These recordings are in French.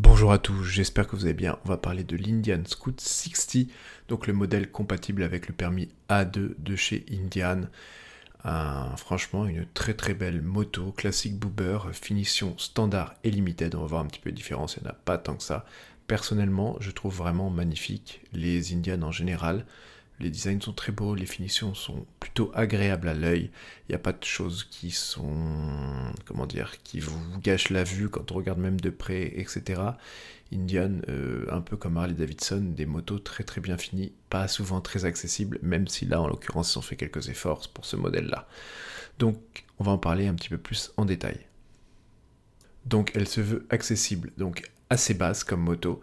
Bonjour à tous, j'espère que vous allez bien. On va parler de l'Indian Scout 60, donc le modèle compatible avec le permis A2 de chez Indian. Franchement, une très très belle moto, classique boober, finition standard et limited. On va voir un petit peu la différence, il n'y en a pas tant que ça. Personnellement, je trouve vraiment magnifique les Indian en général. Les designs sont très beaux, les finitions sont plutôt agréables à l'œil. Il n'y a pas de choses qui sont, comment dire, qui vous gâchent la vue quand on regarde même de près, etc. Indian, un peu comme Harley Davidson, des motos très très bien finies, pas souvent très accessibles, même si là en l'occurrence ils ont fait quelques efforts pour ce modèle-là. Donc on va en parler un petit peu plus en détail. Donc elle se veut accessible, donc assez basse comme moto,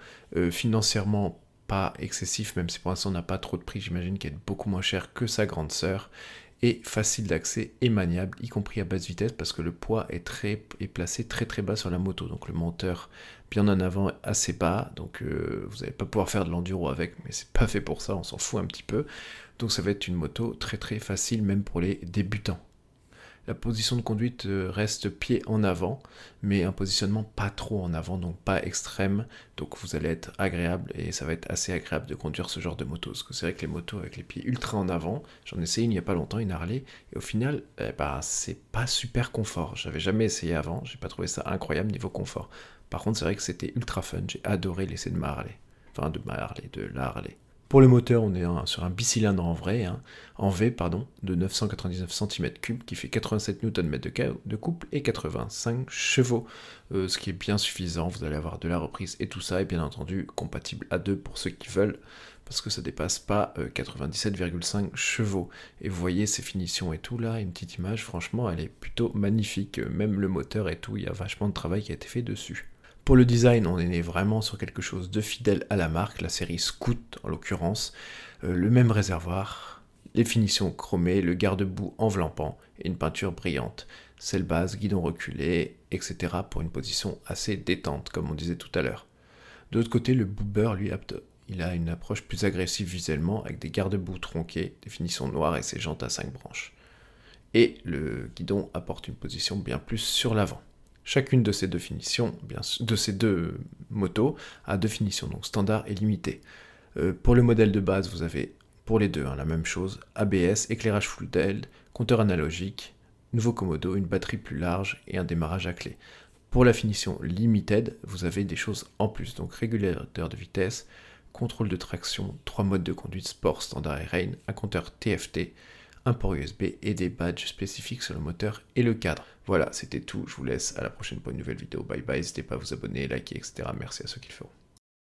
financièrement pas excessif, même si pour l'instant on n'a pas trop de prix, j'imagine qu'elle est beaucoup moins chère que sa grande sœur, et facile d'accès et maniable, y compris à basse vitesse, parce que le poids est placé très très bas sur la moto, donc le moteur bien en avant assez bas, donc vous n'allez pas pouvoir faire de l'enduro avec, mais c'est pas fait pour ça, on s'en fout un petit peu, donc ça va être une moto très très facile, même pour les débutants. La position de conduite reste pied en avant, mais un positionnement pas trop en avant, donc pas extrême, donc vous allez être agréable et ça va être assez agréable de conduire ce genre de moto, parce que c'est vrai que les motos avec les pieds ultra en avant, j'en ai essayé il n'y a pas longtemps, une Harley, et au final, c'est pas super confort, j'avais jamais essayé avant, j'ai pas trouvé ça incroyable niveau confort. Par contre, c'est vrai que c'était ultra fun, j'ai adoré l'essai de ma Harley, enfin de la Harley. Pour le moteur, on est sur un bicylindre en V, de 999 cm3 qui fait 87 Nm de couple et 85 chevaux, ce qui est bien suffisant. Vous allez avoir de la reprise et tout ça, et bien entendu compatible à 2 pour ceux qui veulent, parce que ça dépasse pas 97,5 chevaux. Et vous voyez ces finitions et tout là, une petite image, franchement elle est plutôt magnifique, même le moteur et tout, il y a vachement de travail qui a été fait dessus. Pour le design, on est né vraiment sur quelque chose de fidèle à la marque, la série Scout en l'occurrence, le même réservoir, les finitions chromées, le garde-boue enveloppant et une peinture brillante, selle base, guidon reculé, etc. pour une position assez détente, comme on disait tout à l'heure. De l'autre côté, le boober, lui, il a une approche plus agressive visuellement, avec des garde-boue tronqués, des finitions noires et ses jantes à 5 branches. Et le guidon apporte une position bien plus sur l'avant. Chacune de ces deux finitions, de ces deux motos, a deux finitions, donc standard et limitée. Pour le modèle de base, vous avez pour les deux la même chose, ABS, éclairage full LED, compteur analogique, nouveau commodo, une batterie plus large et un démarrage à clé. Pour la finition limited, vous avez des choses en plus, donc régulateur de vitesse, contrôle de traction, 3 modes de conduite sport, standard et rain, un compteur TFT, un port USB et des badges spécifiques sur le moteur et le cadre. Voilà, c'était tout. Je vous laisse à la prochaine pour une nouvelle vidéo. Bye bye, n'hésitez pas à vous abonner, liker, etc. Merci à ceux qui le feront.